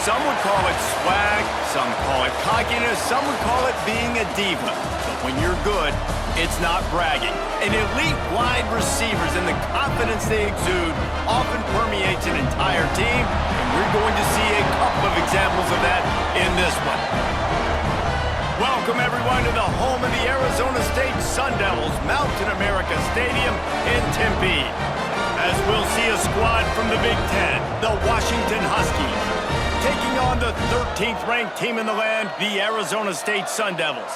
Some would call it swag, some call it cockiness, some would call it being a diva. But when you're good, it's not bragging. An elite wide receivers and the confidence they exude often permeates an entire team, and we're going to see a couple of examples of that in this one. Welcome, everyone, to the home of the Arizona State Sun Devils, Mountain America Stadium in Tempe. As we'll see a squad from the Big Ten, the Washington Huskies, taking on the 13th-ranked team in the land, the Arizona State Sun Devils.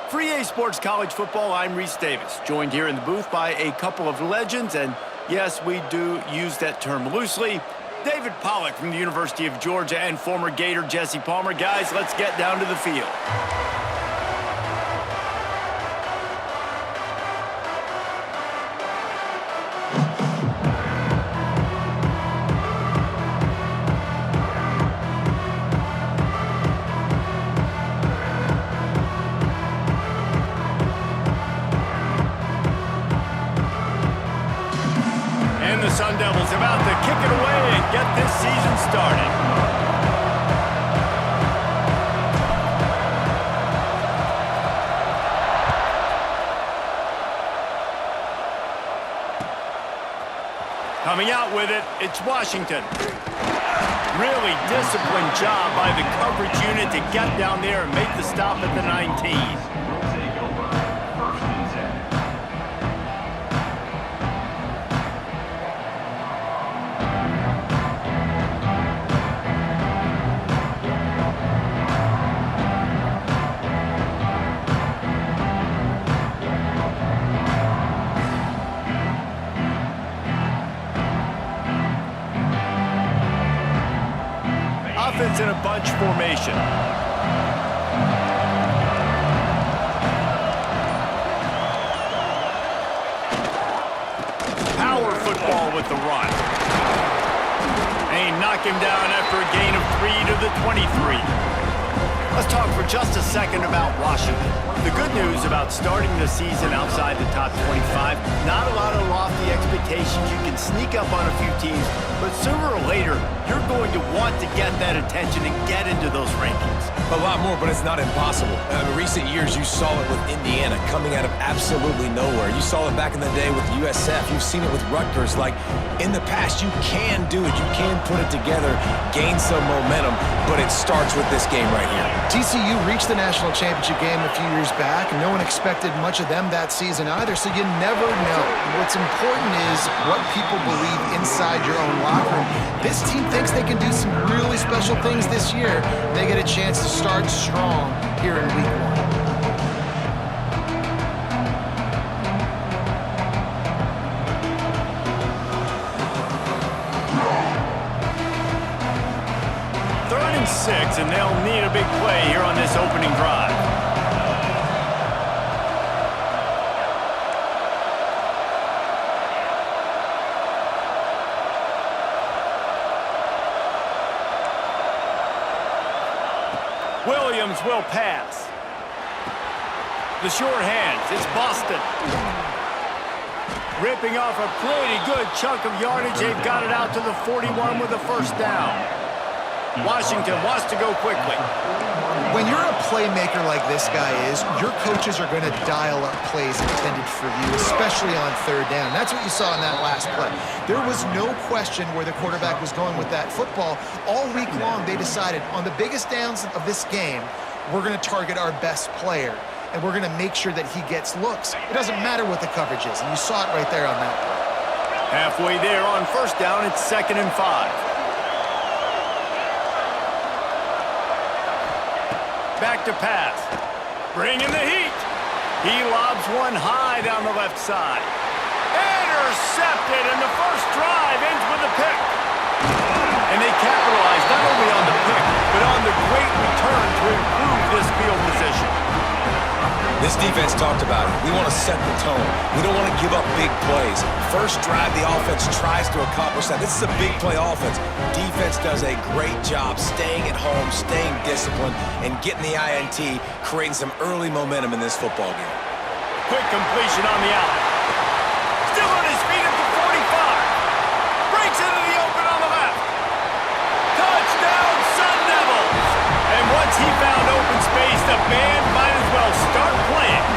For EA Sports College Football, I'm Reese Davis, joined here in the booth by a couple of legends, and yes, we do use that term loosely. David Pollack from the University of Georgia and former Gator Jesse Palmer. Guys, let's get down to the field. The Sun Devils about to kick it away and get this season started. Coming out with it, it's Washington. Really disciplined job by the coverage unit to get down there and make the stop at the 19. Offense in a bunch formation. Power football with the run. They knock him down after a gain of 3 to the 23. Let's talk for just a second about Washington. The good news about starting the season outside the top 25, not a lot of lofty expectations. You can sneak up on a few teams, but sooner or later, you're going to want to get that attention and get into those rankings. A lot more, but it's not impossible. In recent years, you saw it with Indiana coming out of absolutely nowhere. You saw it back in the day with USF. You've seen it with Rutgers. Like, in the past, you can do it. You can put it together, gain some momentum, but it starts with this game right here. TCU reached the national championship game a few years back, and no one expected much of them that season either, so you never know. What's important is what people believe inside your own locker room. This team thinks they can do some really special things this year. They get a chance to start strong here in week 1. Third and 6, and they'll need a big play here on this opening drive. Williams will pass. The short hands, it's Boston. Ripping off a pretty good chunk of yardage. They've got it out to the 41 with a first down. Washington wants to go quickly. When you're a playmaker like this guy is, your coaches are going to dial up plays intended for you, especially on third down. That's what you saw in that last play. There was no question where the quarterback was going with that football. All week long, they decided on the biggest downs of this game, we're going to target our best player, and we're going to make sure that he gets looks. It doesn't matter what the coverage is, and you saw it right there on that play. Halfway there on first down, it's 2nd and 5. Back to pass. Bringing the heat. He lobs one high down the left side. Intercepted, and the first drive ends with a pick. And they capitalize not only on the pick, but on the great return to improve this field position. This defense talked about it. We want to set the tone. We don't want to give up big plays. First drive, the offense tries to accomplish that. This is a big play offense. Defense does a great job staying at home, staying disciplined, and getting the INT, creating some early momentum in this football game. Quick completion on the out. Still on his feet at the 45. Breaks into the open on the left. Touchdown, Sun Devils! And once he found open space, the band might as well start playing.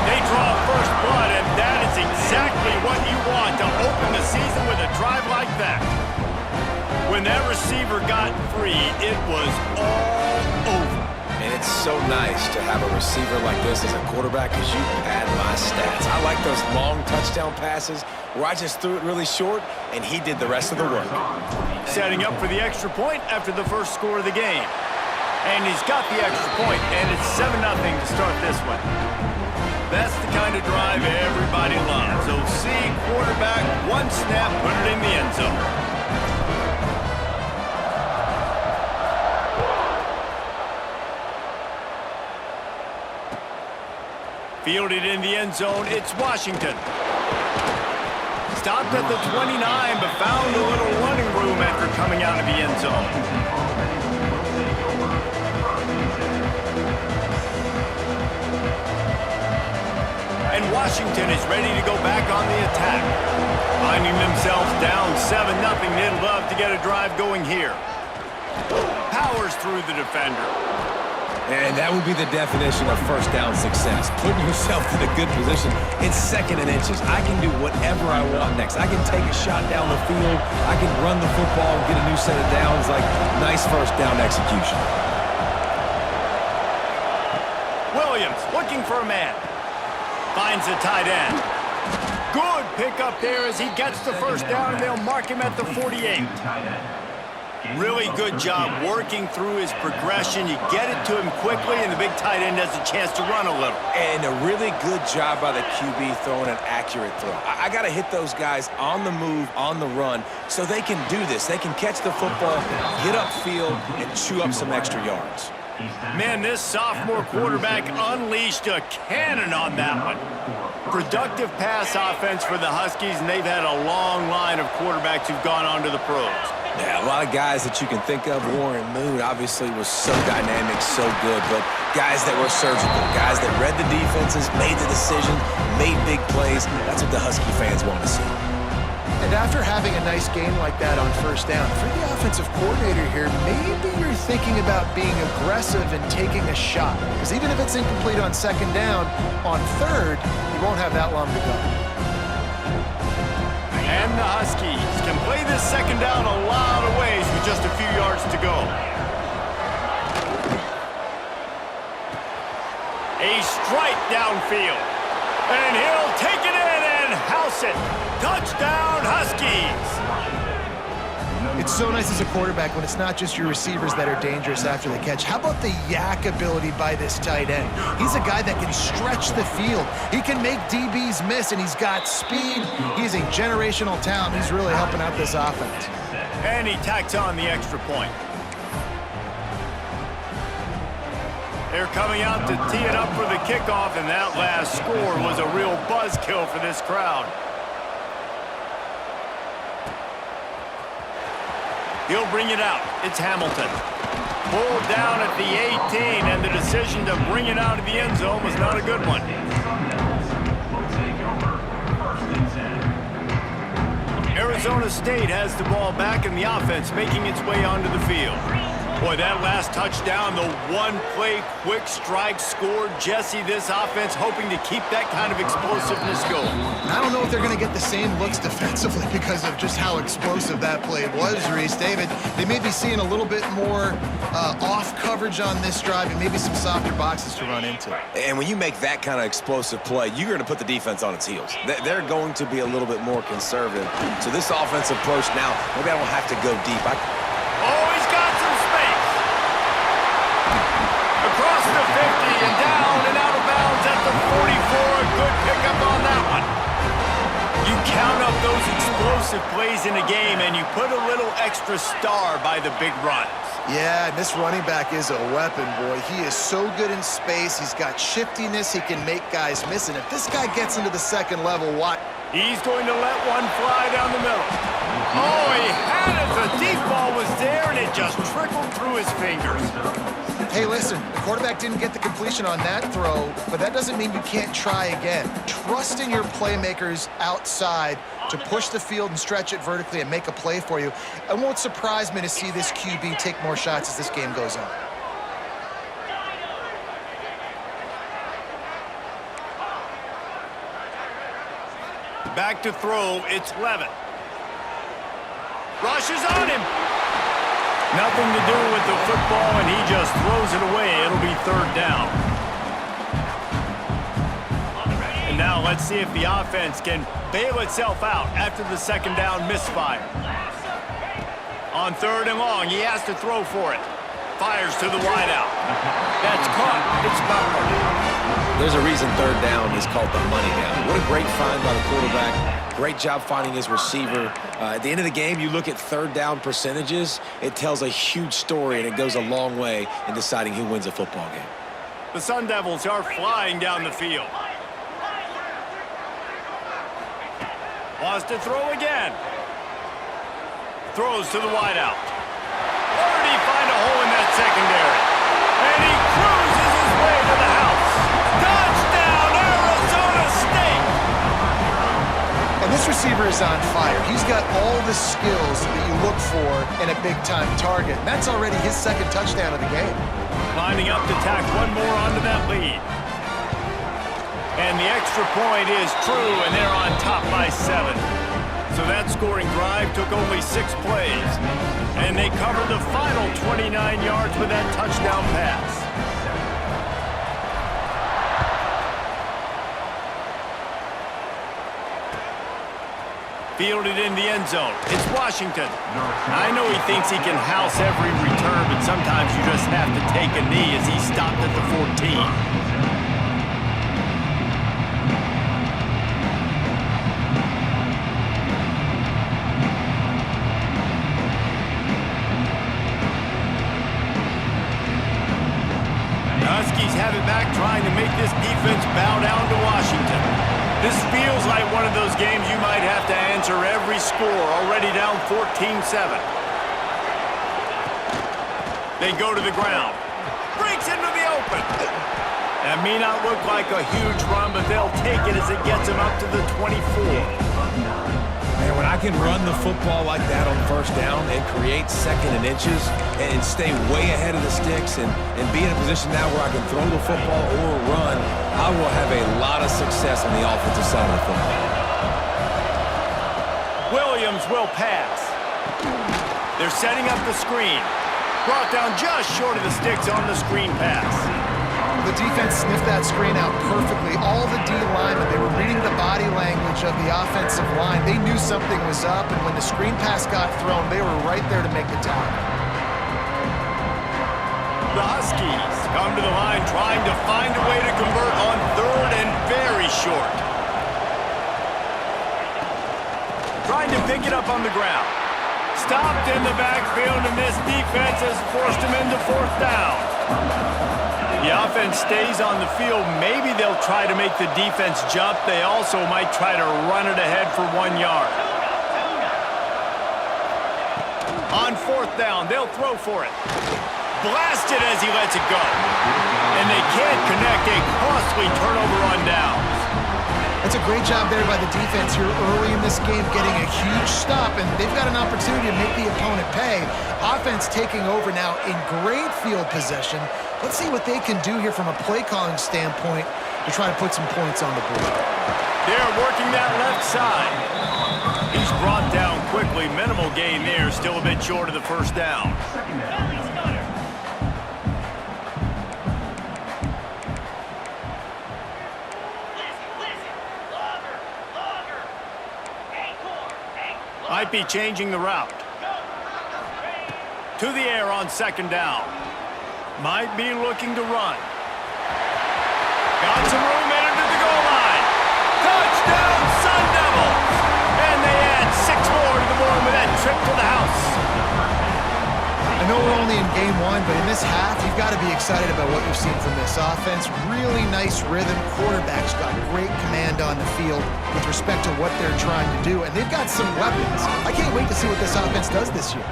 They draw first blood, and that is exactly what you want to open the season with a drive like that. When that receiver got free, it was all over. And it's so nice to have a receiver like this as a quarterback because you pad my stats. I like those long touchdown passes where I just threw it really short, and he did the rest of the work. Setting up for the extra point after the first score of the game. And he's got the extra point, and it's 7-0 to start this one. That's the kind of drive everybody loves. OC quarterback, one snap, put it in the end zone. Fielded in the end zone, it's Washington. Stopped at the 29, but found a little running room after coming out of the end zone. And Washington is ready to go back on the attack. Finding themselves down 7-0, they'd love to get a drive going here. Powers through the defender. And that would be the definition of first down success. Putting yourself in a good position. It's 2nd and inches. I can do whatever I want next. I can take a shot down the field. I can run the football and get a new set of downs. Like, nice first down execution. Williams looking for a man. Finds a tight end. Good pickup there as he gets the first down, and they'll mark him at the 48. Really good job working through his progression. You get it to him quickly, and the big tight end has a chance to run a little. And a really good job by the QB throwing an accurate throw. I got to hit those guys on the move, on the run, so they can do this. They can catch the football, get upfield, and chew up some extra yards. Man, this sophomore quarterback unleashed a cannon on that one. Productive pass offense for the Huskies, and they've had a long line of quarterbacks who've gone on to the pros. Yeah, a lot of guys that you can think of. Warren Moon obviously was so dynamic, so good, but guys that were surgical, guys that read the defenses, made the decision, made big plays. That's what the Husky fans want to see. And after having a nice game like that on first down, for the offensive coordinator here, maybe you're thinking about being aggressive and taking a shot. Because even if it's incomplete on 2nd down, on 3rd, you won't have that long to go. And the Huskies can play this 2nd down a lot of ways with just a few yards to go. A strike downfield. And he'll take it in and house it. Touchdown, Huskies! It's so nice as a quarterback when it's not just your receivers that are dangerous after the catch. How about the yak ability by this tight end? He's a guy that can stretch the field. He can make DBs miss, and he's got speed. He's a generational talent. He's really helping out this offense. And he tacks on the extra point. They're coming out to tee it up for the kickoff, and that last score was a real buzzkill for this crowd. He'll bring it out. It's Hamilton. Pulled down at the 18, and the decision to bring it out of the end zone was not a good one. Arizona State has the ball back in the offense, making its way onto the field. Boy, that last touchdown, the one-play quick strike scored. Jesse, this offense hoping to keep that kind of explosiveness going. I don't know if they're going to get the same looks defensively because of just how explosive that play was, Reese. David, they may be seeing a little bit more off coverage on this drive and maybe some softer boxes to run into. And when you make that kind of explosive play, you're going to put the defense on its heels. They're going to be a little bit more conservative. So this offensive approach now, maybe I don't have to go deep. Oh, he's got some space. Across the 50 and down and out of bounds at the 44. A good pickup on that one. You count up those explosive plays in a game and you put a little extra star by the big runs. Yeah, and this running back is a weapon, boy. He is so good in space. He's got shiftiness. He can make guys miss. And if this guy gets into the second level, watch. He's going to let one fly down the middle. Oh, he had it. The deep ball was there, and it just trickled through his fingers. Hey, listen, the quarterback didn't get the completion on that throw, but that doesn't mean you can't try again. Trust in your playmakers outside to push the field and stretch it vertically and make a play for you. It won't surprise me to see this QB take more shots as this game goes on. Back to throw, it's Levitt. Rushes on him. Nothing to do with the football, and he just throws it away. It'll be third down. And now let's see if the offense can bail itself out after the second down misfire. On third and long, he has to throw for it. Fires to the wideout. That's caught. It's Butler. There's a reason third down is called the money down. What a great find by the quarterback. Great job finding his receiver. At the end of the game, you look at third down percentages. It tells a huge story, and it goes a long way in deciding who wins a football game. The Sun Devils are flying down the field. Wants to throw again. Throws to the wideout. Where did he find a hole in that secondary? And he cruises his way to the house. Touchdown, Arizona State! And this receiver is on fire. He's got all the skills that you look for in a big-time target. And that's already his second touchdown of the game. Lining up to tack one more onto that lead. And the extra point is true, and they're on top by 7. So that scoring drive took only 6 plays. And they covered the final 29 yards with that touchdown pass. Fielded in the end zone. It's Washington. I know he thinks he can house every return, but sometimes you just have to take a knee as he stopped at the 14. Have it back, trying to make this defense bow down to Washington. This feels like one of those games you might have to answer every score, already down 14-7. They go to the ground. Breaks into the open. That may not look like a huge run, but they'll take it as it gets them up to the 24. Man, when I can run the football like that on first down and create second and inches and stay way ahead of the sticks and be in a position now where I can throw the football or run, I will have a lot of success on the offensive side of the football. Williams will pass. They're setting up the screen. Brought down just short of the sticks on the screen pass. The defense sniffed that screen out perfectly. All the D linemen, they were reading the body language of the offensive line. They knew something was up, and when the screen pass got thrown, they were right there to make the tackle. The Huskies come to the line trying to find a way to convert on third and very short. Trying to pick it up on the ground. Stopped in the backfield, and this defense has forced him into fourth down. The offense stays on the field. Maybe they'll try to make the defense jump. They also might try to run it ahead for 1 yard. On fourth down, they'll throw for it. blasted as he lets it go. And they can't connect a costly turnover on downs. That's a great job there by the defense here early in this game, getting a huge stop, and they've got an opportunity to make the opponent pay. Offense taking over now in great field possession. Let's see what they can do here from a play-calling standpoint to try to put some points on the board. They're working that left side. He's brought down quickly. Minimal gain there, still a bit short of the first down. Might be changing the route. To the air on second down. Might be looking to run. Got some room into the goal line. Touchdown, Sun Devils! And they add 6 more to the board with that trip to the house. I know we're only in game one, but in this half, you've got to be excited about what you've seen from this offense. Really nice rhythm. Quarterback's got great command on the field with respect to what they're trying to do, and they've got some weapons. I can't wait to see what this offense does this year.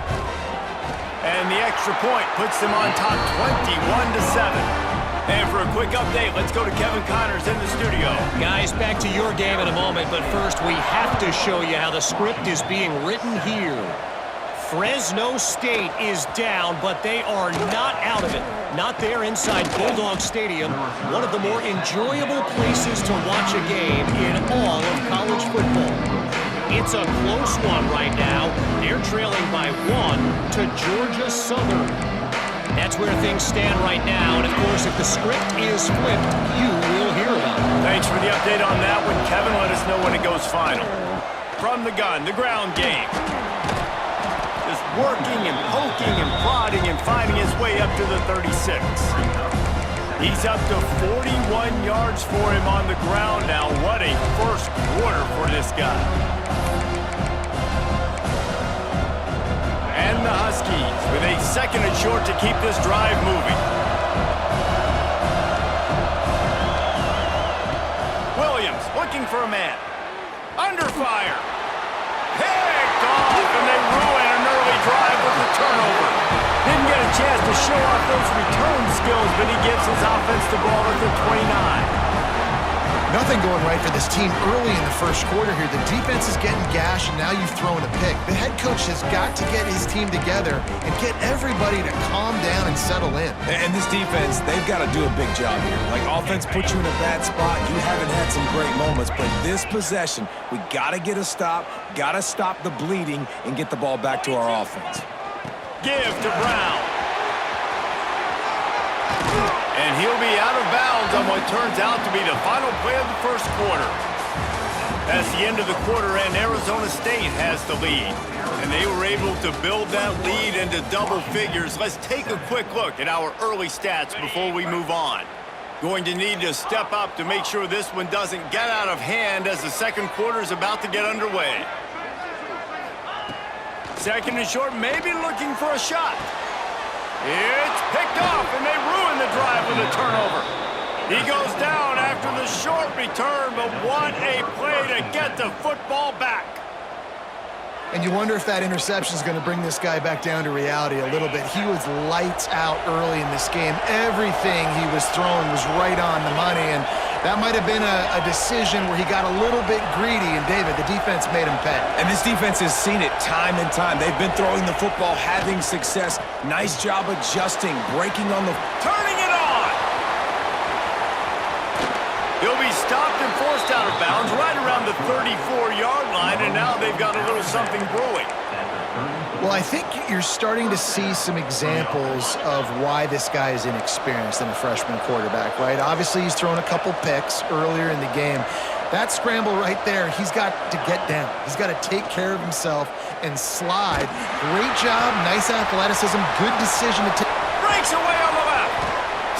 And the extra point puts them on top 21-7. And for a quick update, let's go to Kevin Connors in the studio. Guys, back to your game in a moment, but first we have to show you how the script is being written here. Fresno State is down, but they are not out of it. Not there inside Bulldog Stadium, one of the more enjoyable places to watch a game in all of college football. It's a close one right now. They're trailing by 1 to Georgia Southern. That's where things stand right now, and of course, if the script is flipped, you will hear about it. Thanks for the update on that one, Kevin. Let us know when it goes final. From the gun, the ground game. Just working and poking and prodding and finding his way up to the 36. He's up to 41 yards for him on the ground now. What a first quarter for this guy. And the Huskies with a second and short to keep this drive moving. Williams looking for a man. Under fire. Picked off, and they ruin an early drive with the turnover. Didn't get a chance to show off those return skills, but he gives his offense the ball at the 29. Nothing going right for this team early in the first quarter here. The defense is getting gashed, and now you've thrown a pick. The head coach has got to get his team together and get everybody to calm down and settle in. And this defense, they've got to do a big job here. Like, offense puts you in a bad spot. You haven't had some great moments, but this possession, we got to get a stop, got to stop the bleeding, and get the ball back to our offense. Give to Brown. And he'll be out of bounds on what turns out to be the final play of the first quarter. As the end of the quarter end, Arizona State has the lead. And they were able to build that lead into double figures. Let's take a quick look at our early stats before we move on. Going to need to step up to make sure this one doesn't get out of hand as the second quarter is about to get underway. Second and short, maybe looking for a shot. It's picked off, and they ruin the drive with a turnover. He goes down after the short return, but what a play to get the football back. And you wonder if that interception is going to bring this guy back down to reality a little bit. He was lights out early in this game. Everything he was throwing was right on the money, and that might have been a decision where he got a little bit greedy, and David, the defense made him pay. And this defense has seen it time and time. They've been throwing the football, having success. Nice job adjusting, breaking on the... Turning it on! He'll be stopped and forced out of bounds right around the 34-yard line, and now they've got a little something brewing. Well, I think you're starting to see some examples of why this guy is inexperienced in a freshman quarterback, right? Obviously, he's thrown a couple picks earlier in the game. That scramble right there, he's got to get down. He's got to take care of himself and slide. Great job, nice athleticism, good decision to take. Breaks away on the left.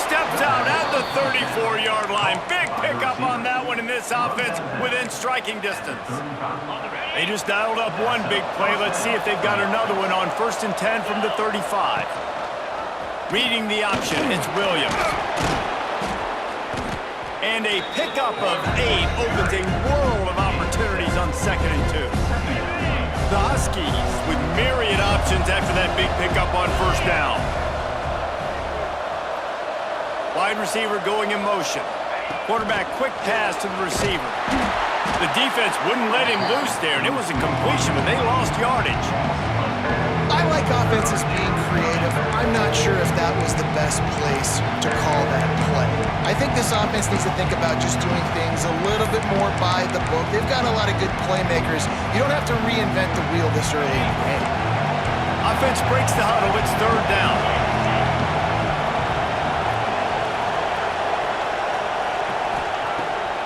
Steps out at the 34-yard line. Big pickup on that one in this offense within striking distance. They just dialed up one big play. Let's see if they've got another one on 1st and 10 from the 35. Reading the option, it's Williams. And a pickup of 8 opens a world of opportunities on 2nd and 2. The Huskies with myriad options after that big pickup on 1st down. Wide receiver going in motion. Quarterback quick pass to the receiver. The defense wouldn't let him loose there, and it was a completion, but they lost yardage. I like offenses being creative. I'm not sure if that was the best place to call that play. I think this offense needs to think about just doing things a little bit more by the book. They've got a lot of good playmakers. You don't have to reinvent the wheel this early in the game. Offense breaks the huddle. It's third down.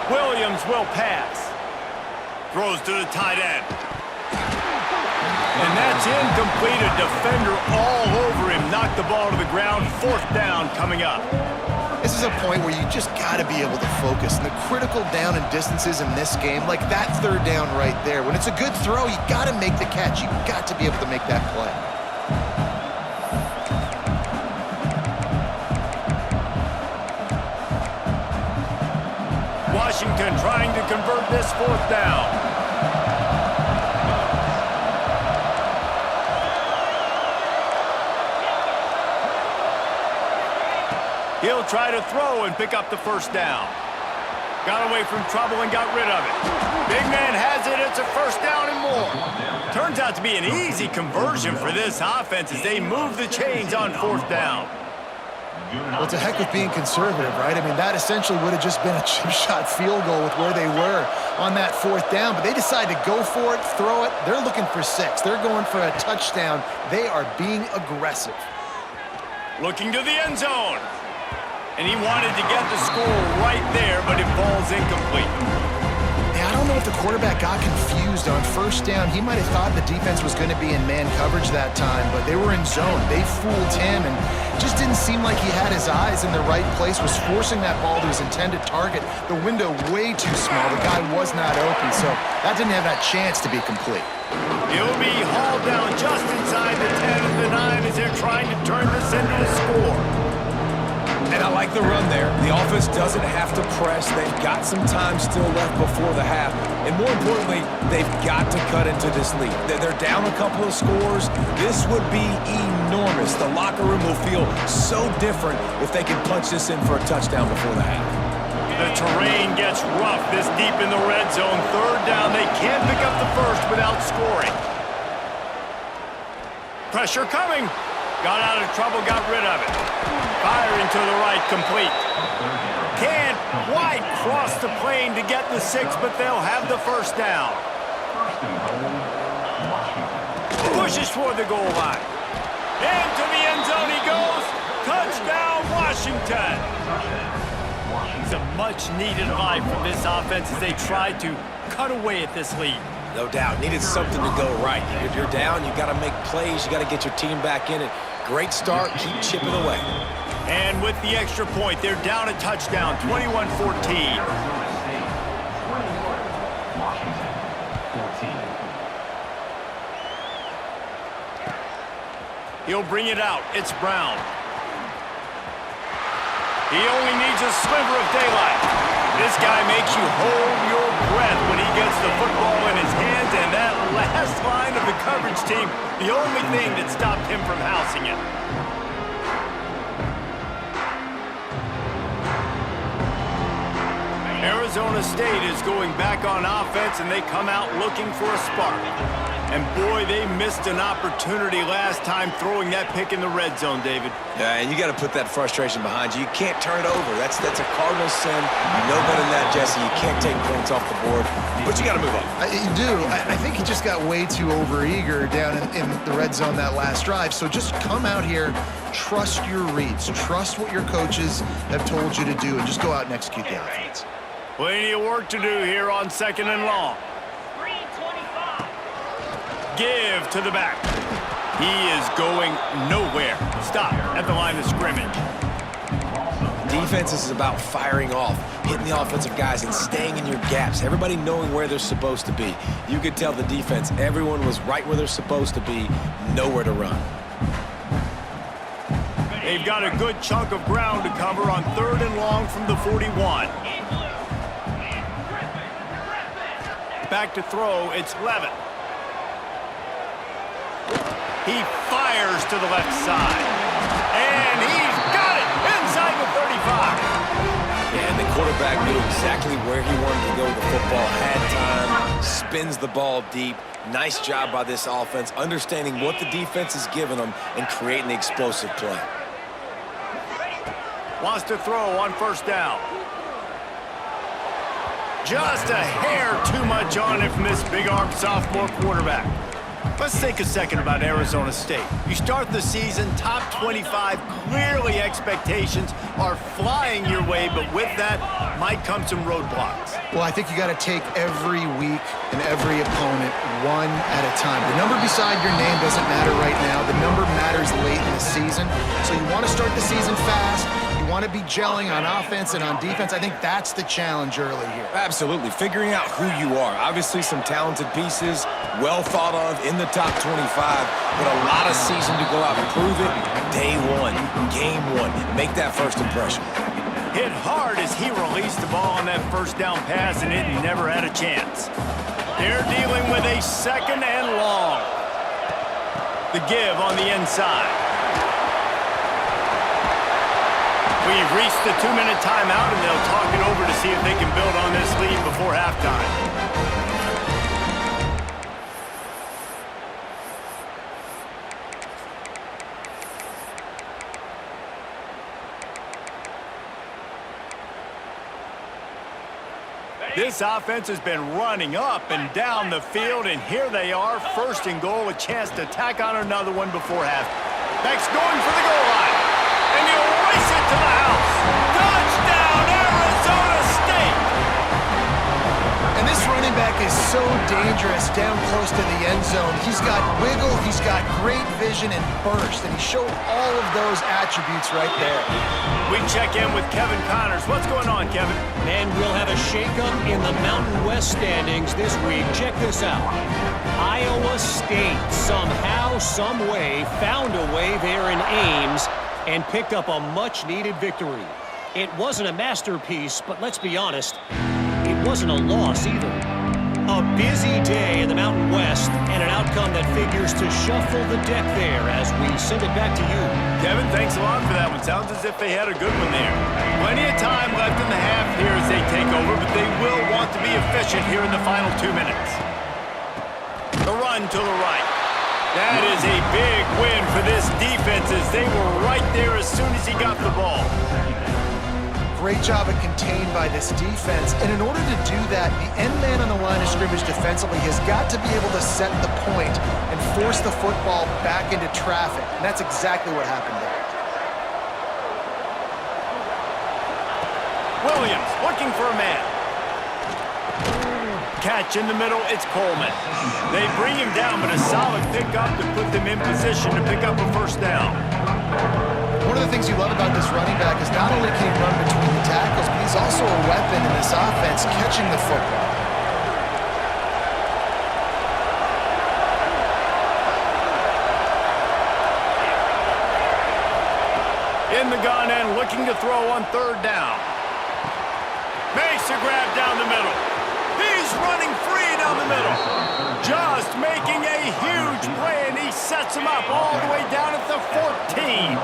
Williams will pass. Throws to the tight end. And that's incomplete. A defender all over him. Knocked the ball to the ground. Fourth down coming up. This is a point where you just got to be able to focus. And the critical down and distances in this game, like that third down right there. When it's a good throw, you got to make the catch. You got to be able to make that play. Washington trying to convert this fourth down. He'll try to throw and pick up the first down. Got away from trouble and got rid of it. Big man has it. It's a first down and more. Turns out to be an easy conversion for this offense as they move the chains on fourth down. Well, it's a heck of being conservative, right? I mean, that essentially would have just been a chip shot field goal with where they were on that fourth down, but they decide to go for it, throw it. They're looking for 6. They're going for a touchdown. They are being aggressive. Looking to the end zone. And he wanted to get the score right there, but it falls incomplete. Yeah, I don't know if the quarterback got confused on first down. He might have thought the defense was going to be in man coverage that time, but they were in zone. They fooled him, and just didn't seem like he had his eyes in the right place, was forcing that ball to his intended target. The window way too small. The guy was not open, so that didn't have that chance to be complete. He'll be hauled down just inside the 10 of the 9 as they're trying to turn this into a score. And I like the run there. The offense doesn't have to press. They've got some time still left before the half. And more importantly, they've got to cut into this lead. They're down a couple of scores. This would be enormous. The locker room will feel so different if they can punch this in for a touchdown before the half. The terrain gets rough this deep in the red zone. Third down. They can't pick up the first without scoring. Pressure coming. Got out of trouble, got rid of it. Firing to the right, complete. Can't quite cross the plane to get the 6, but they'll have the first down. Pushes toward the goal line. Into the end zone he goes. Touchdown, Washington. It's a much-needed life from this offense as they try to cut away at this lead. No doubt. Needed something to go right. If you're down, you got to make plays. You got to get your team back in it. Great start. Keep chipping away. And with the extra point, they're down a touchdown, 21-14. He'll bring it out. It's Brown. He only needs a sliver of daylight. This guy makes you hold your breath when he gets the football in his hands, and that last line of the coverage team, the only thing that stopped him from housing it. Arizona State is going back on offense, and they come out looking for a spark. And boy, they missed an opportunity last time throwing that pick in the red zone, David. Yeah, and you got to put that frustration behind you. You can't turn it over. That's a cardinal sin. You know better than that, Jesse. You can't take points off the board, but you got to move on. You do. I think he just got way too overeager down in the red zone that last drive. So just come out here, trust your reads, trust what your coaches have told you to do, and just go out and execute the offense. Plenty of work to do here on 2nd and long. Give to the back. He is going nowhere. Stop at the line of scrimmage. Defense is about firing off, hitting the offensive guys and staying in your gaps. Everybody knowing where they're supposed to be. You could tell the defense, everyone was right where they're supposed to be, nowhere to run. They've got a good chunk of ground to cover on 3rd and long from the 41. Back to throw, it's Levitt. He fires to the left side. And he's got it inside the 35. quarterback knew exactly where he wanted to go with the football, had time, spins the ball deep. Nice job by this offense, understanding what the defense is giving them and creating the explosive play. Wants to throw on first down. Just a hair too much on it from this big-armed sophomore quarterback. Let's take a second about Arizona State. You start the season top 25, clearly expectations are flying your way, but with that might come some roadblocks. Well, I think you got to take every week and every opponent one at a time. The number beside your name doesn't matter right now. The number matters late in the season. So you want to start the season fast. You want to be gelling on offense and on defense. I think that's the challenge early here. Absolutely. Figuring out who you are. Obviously some talented pieces, well thought of in the top 25, but a lot of season to go out and prove it. Day one, game one. Make that first impression. Hit hard as he released the ball on that first down pass, and it never had a chance. They're dealing with a second and long. The give on the inside. We've reached the 2-minute timeout, and they'll talk it over to see if they can build on this lead before halftime. This offense has been running up and down the field, and here they are, first and goal, a chance to tack on another one before half. Beck's going for the goal line, and he'll race it to the house. Touchdown, Arizona State! And this running back is so dangerous down close to the end zone. He's got wiggle, he's got great vision and burst, and he showed all of those attributes right there. We check in with Kevin Connors. What's going on, Kevin? And we'll have a shakeup in the Mountain West standings this week. Check this out. Iowa State somehow, some way, found a way there in Ames and picked up a much-needed victory. It wasn't a masterpiece, but let's be honest, it wasn't a loss either. A busy day in the Mountain West and an outcome that figures to shuffle the deck there as we send it back to you. Kevin, thanks a lot for that one. Sounds as if they had a good one there. Plenty of time left in the half here as they take over, but they will want to be efficient here in the final 2 minutes. The run to the right. That is a big win for this defense as they were right there as soon as he got the ball. Great job of contained by this defense. And in order to do that, the end man on the line of scrimmage defensively has got to be able to set the point and force the football back into traffic. And that's exactly what happened there. Williams looking for a man. Catch in the middle, it's Coleman. They bring him down, but a solid pickup to put them in position to pick up a first down. One of the things you love about this running back is not only can he run between the tackles, but he's also a weapon in this offense catching the football. In the gun and looking to throw on third down. Makes a grab down the middle. He's running free down the middle. Just making a huge play, and he sets him up all the way down at the 14.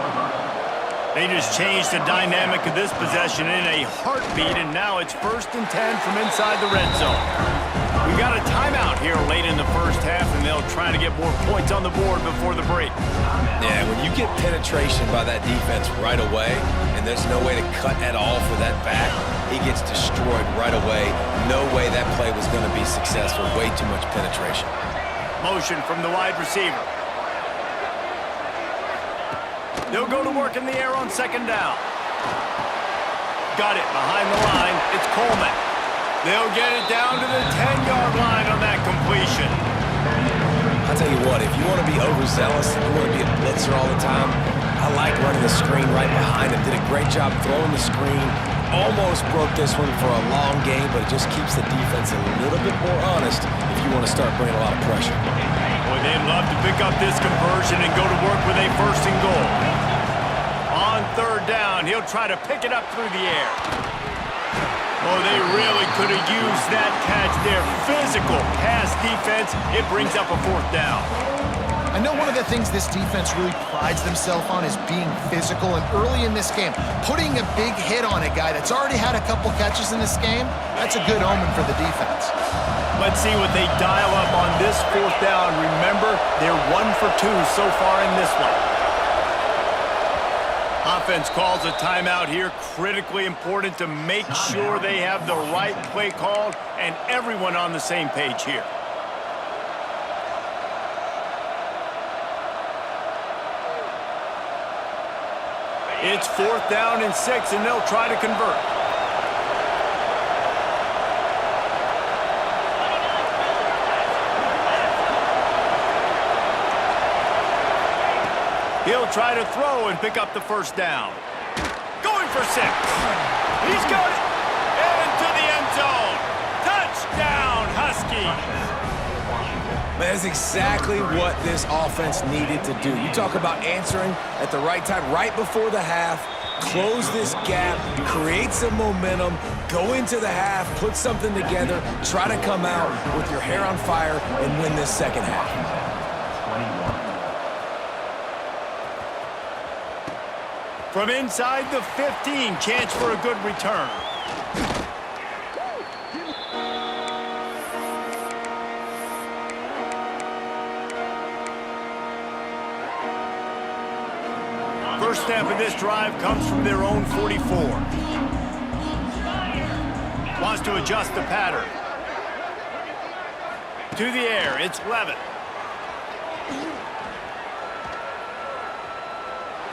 They just changed the dynamic of this possession in a heartbeat, and now it's 1st and 10 from inside the red zone. We got a timeout here late in the first half, and they'll try to get more points on the board before the break. Yeah, when you get penetration by that defense right away, and there's no way to cut at all for that back, he gets destroyed right away. No way that play was going to be successful. Way too much penetration. Motion from the wide receiver. They'll go to work in the air on second down. Got it behind the line. It's Coleman. They'll get it down to the 10-yard line on that completion. I'll tell you what, if you want to be overzealous and you want to be a blitzer all the time, I like running the screen right behind him. Did a great job throwing the screen. Almost broke this one for a long game, but it just keeps the defense a little bit more honest if you want to start bringing a lot of pressure. Boy, they'd love to pick up this conversion and go to work with a 1st and goal. On third down, he'll try to pick it up through the air. Oh, they really could have used that catch there. Physical pass defense. It brings up a 4th down. I know one of the things this defense really prides themselves on is being physical, and early in this game, putting a big hit on a guy that's already had a couple catches in this game, that's a good omen for the defense. Let's see what they dial up on this 4th down. Remember, they're 1 for 2 so far in this one. Offense calls a timeout here. Critically important to make sure they have the right play called and everyone on the same page here. It's 4th down and 6, and they'll try to convert. He'll try to throw and pick up the 1st down. Going for 6. He's got it. Into the end zone. Touchdown, Huskies. That's exactly what this offense needed to do. You talk about answering at the right time, right before the half, close this gap, create some momentum, go into the half, put something together, try to come out with your hair on fire and win this second half. From inside the 15, chance for a good return. First snap of this drive comes from their own 44. Wants to adjust the pattern. To the air, it's Levitt.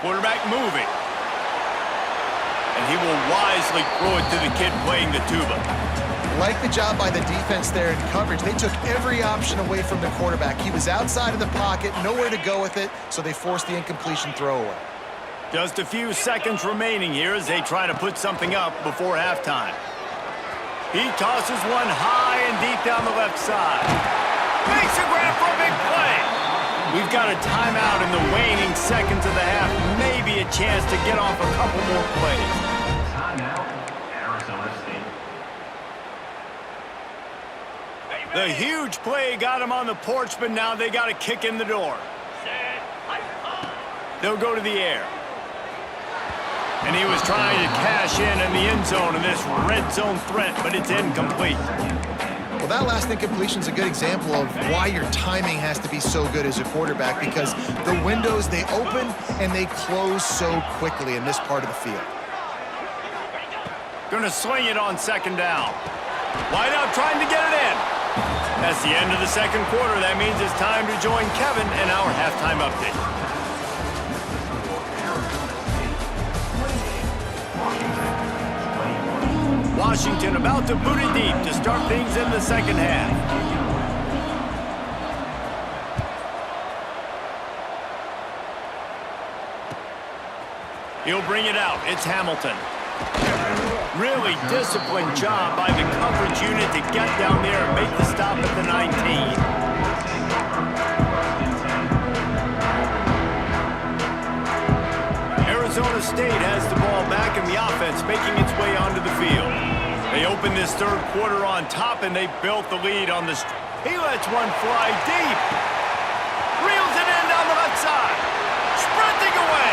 Quarterback moving. And he will wisely throw it to the kid playing the tuba. Like the job by the defense there in coverage. They took every option away from the quarterback. He was outside of the pocket, nowhere to go with it, so they forced the incompletion throwaway. Just a few seconds remaining here as they try to put something up before halftime. He tosses one high and deep down the left side. Makes a grab for a big play. We've got a timeout in the waning seconds of the half. Maybe a chance to get off a couple more plays. Timeout, Arizona State. The huge play got him on the porch, but now they got a kick in the door. They'll go to the air. And he was trying to cash in the end zone in this red zone threat, but it's incomplete. Well, that last incompletion is a good example of why your timing has to be so good as a quarterback, because the windows, they open and they close so quickly in this part of the field. Gonna swing it on 2nd down. Wide out trying to get it in. That's the end of the 2nd quarter. That means it's time to join Kevin and our halftime update. Washington about to boot it deep to start things in the 2nd half. He'll bring it out. It's Hamilton. Really disciplined job by the coverage unit to get down there and make the stop at the 19. Arizona State has the ball back in the offense, making its way onto the field. They open this 3rd quarter on top, and they built the lead on the street. He lets one fly deep. Reels it in down the left side. Sprinting away.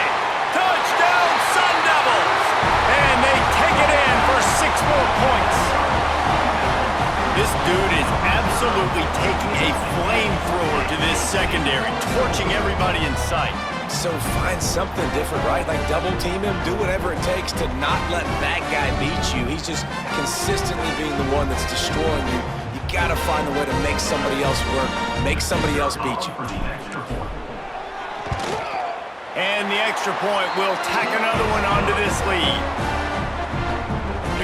Touchdown, Sun Devils. And they take it in for 6 more points. This dude is absolutely taking a flamethrower to this secondary, torching everybody in sight. So find something different, right? Like double team him, do whatever it takes to not let that guy beat you. He's just consistently being the one that's destroying you. You gotta find a way to make somebody else work, make somebody else beat you. And the extra point will tack another one onto this lead.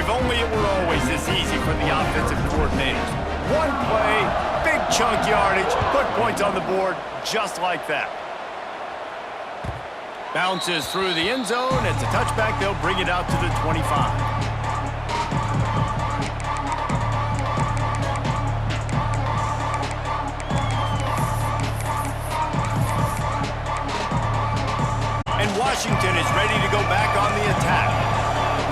If only it were always this easy for the offensive coordinators. One play, big chunk yardage, put points on the board just like that. Bounces through the end zone. It's a touchback. They'll bring it out to the 25. And Washington is ready to go back on the attack.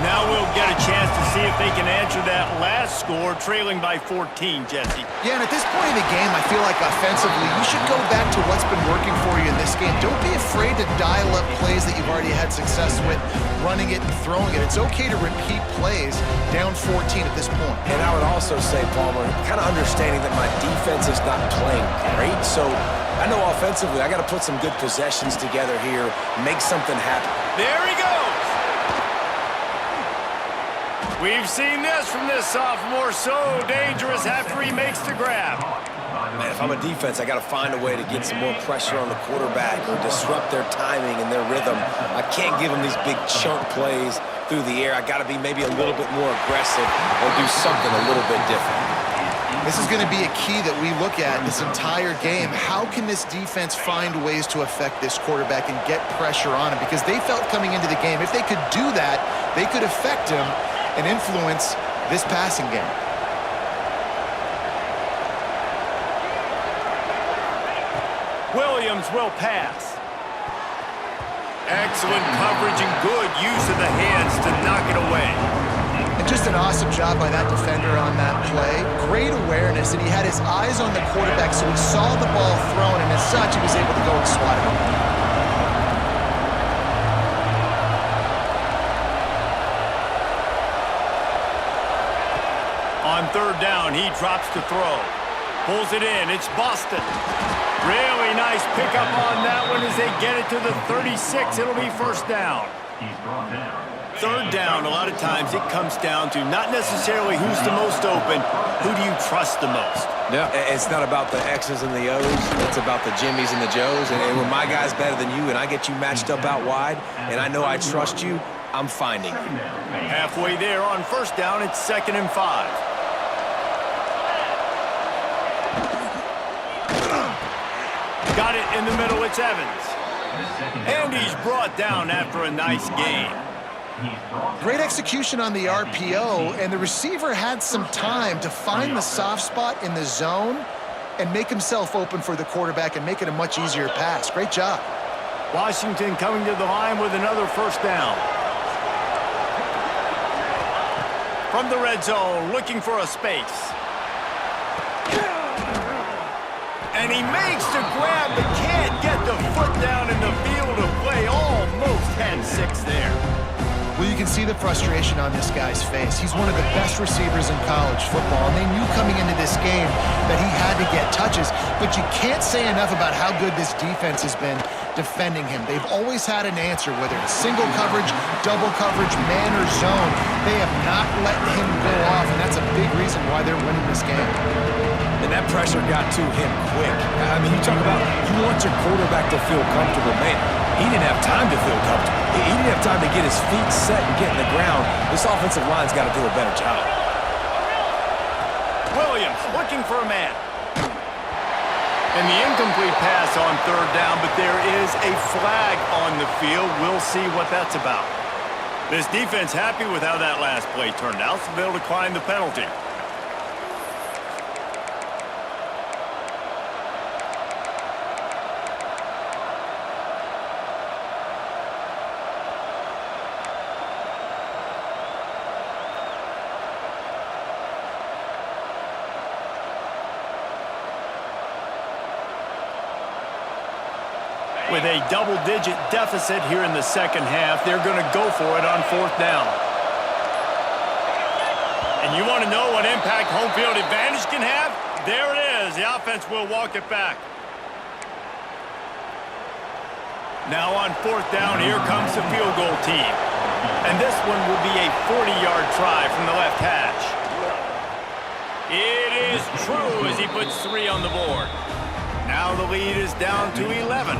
Now we'll get a chance to see if they can answer that last score, trailing by 14, Jesse. Yeah, and at this point in the game, I feel like offensively, you should go back to what's been working for you in this game. Don't be afraid to dial up plays that you've already had success with, running it and throwing it. It's okay to repeat plays down 14 at this point. And I would also say, Palmer, kind of understanding that my defense is not playing great, so I know offensively I got to put some good possessions together here, make something happen. There he goes! We've seen this from this sophomore, so dangerous after he makes the grab. Man, if I'm a defense, I got to find a way to get some more pressure on the quarterback or disrupt their timing and their rhythm. I can't give them these big chunk plays through the air. I got to be maybe a little bit more aggressive or do something a little bit different. This is going to be a key that we look at this entire game. How can this defense find ways to affect this quarterback and get pressure on him? Because they felt coming into the game, if they could do that, they could affect him and influence this passing game. Williams will pass. Excellent coverage and good use of the hands to knock it away. And just an awesome job by that defender on that play. Great awareness, and he had his eyes on the quarterback, so he saw the ball thrown, and as such, he was able to go and swat it. On third down, he drops to throw. Pulls it in. It's Boston. Really nice pickup on that one as they get it to the 36. It'll be first down. He's brought down. Third down, a lot of times it comes down to not necessarily who's the most open, who do you trust the most? Yeah, it's not about the X's and the O's. It's about the Jimmies and the Joes. And when my guy's better than you and I get you matched up out wide and I know I trust you, I'm finding you. Halfway there on first down, it's 2nd and 5. Got it in the middle, it's Evans. And he's brought down after a nice gain. Great execution on the RPO, and the receiver had some time to find the soft spot in the zone and make himself open for the quarterback and make it a much easier pass. Great job. Washington coming to the line with another first down. From the red zone, looking for a space. And he makes the grab, but can't get the foot down in the field of play. Almost had 6 there. Well, you can see the frustration on this guy's face. He's one of the best receivers in college football, and they knew coming into this game that he had to get touches, but you can't say enough about how good this defense has been defending him. They've always had an answer, whether it's single coverage, double coverage, man or zone. They have not let him go off, and that's a big reason why they're winning this game. And that pressure got to him quick. I mean, you talk about you want your quarterback to feel comfortable. Man, he didn't have time to feel comfortable. He didn't have time to get his feet set and get in the ground. This offensive line's got to do a better job. Williams looking for a man. And the incomplete pass on third down, but there is a flag on the field. We'll see what that's about. This defense happy with how that last play turned out, so they'll decline the penalty. With a double-digit deficit here in the second half, they're going to go for it on fourth down. And you want to know what impact home field advantage can have? There it is. The offense will walk it back. Now on fourth down, here comes the field goal team. And this one will be a 40-yard try from the left hash. It is true as he puts 3 on the board. Now the lead is down to 11.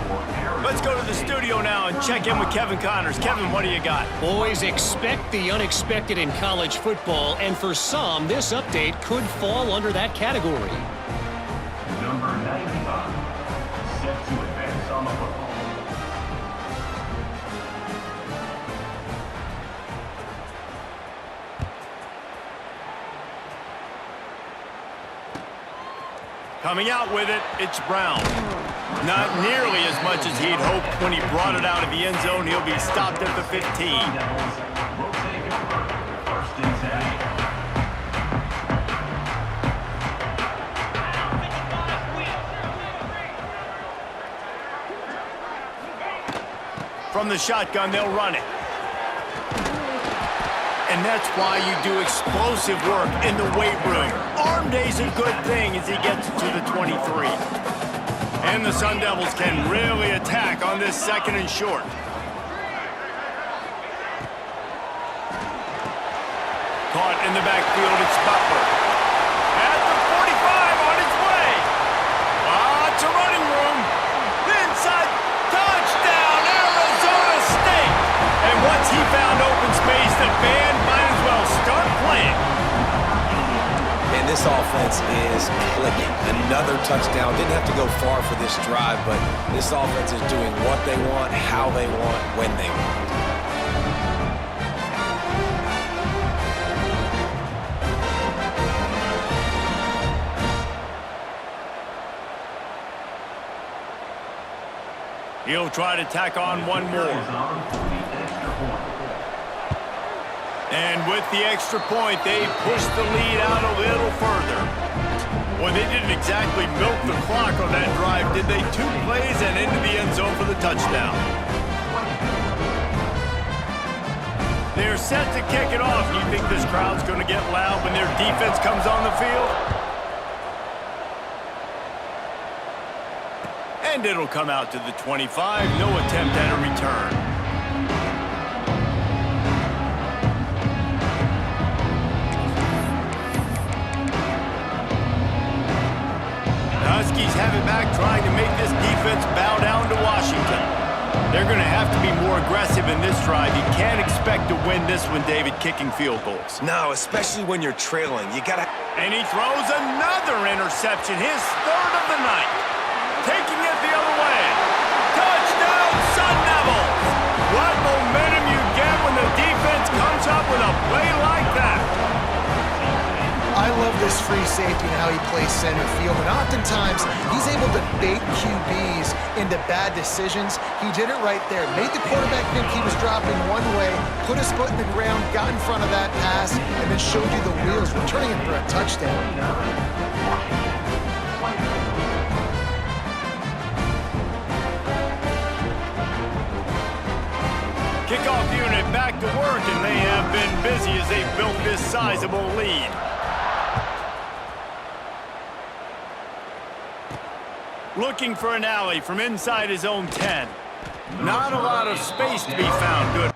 Let's go to the studio now and check in with Kevin Connors. Kevin, what do you got? Boys, expect the unexpected in college football, and for some, this update could fall under that category. Number 95, set to advance on the football. Coming out with it, it's Brown. Not nearly as much as he'd hoped when he brought it out of the end zone. He'll be stopped at the 15. From the shotgun, they'll run it. And that's why you do explosive work in the weight room. Arm day's a good thing as he gets to the 23. And the Sun Devils can really attack on this 2nd and short. Caught in the backfield, it's Butler. At the 45 on his way. Lots of running room. Inside, touchdown, Arizona State. And once he found open space, the band might as well start playing. And this offense is clicking. Another touchdown. Didn't have to go far for this drive, but this offense is doing what they want, how they want, when they want. He'll try to tack on one more. And with the extra point, they push the lead out a little further. Well, they didn't exactly milk the clock on that drive, did they? 2 plays and into the end zone for the touchdown. They're set to kick it off. Do you think this crowd's going to get loud when their defense comes on the field? And it'll come out to the 25. No attempt at a return. Huskies have it back, trying to make this defense bow down to Washington. They're going to have to be more aggressive in this drive. You can't expect to win this one, David, kicking field goals. No, especially when you're trailing. You got to... And he throws another interception, his 3rd of the night. Taking it the other way. Touchdown, Sun Devils! What momentum you get when the defense comes up with a play like that. I love this free safety and how he plays center field, and oftentimes he's able to bait QBs into bad decisions. He did it right there. Made the quarterback think he was dropping one way, put his foot in the ground, got in front of that pass, and then showed you the wheels, returning it for a touchdown. Kickoff unit back to work, and they have been busy as they've built this sizable lead. Looking for an alley from inside his own 10. Not a lot of space to be found. Good.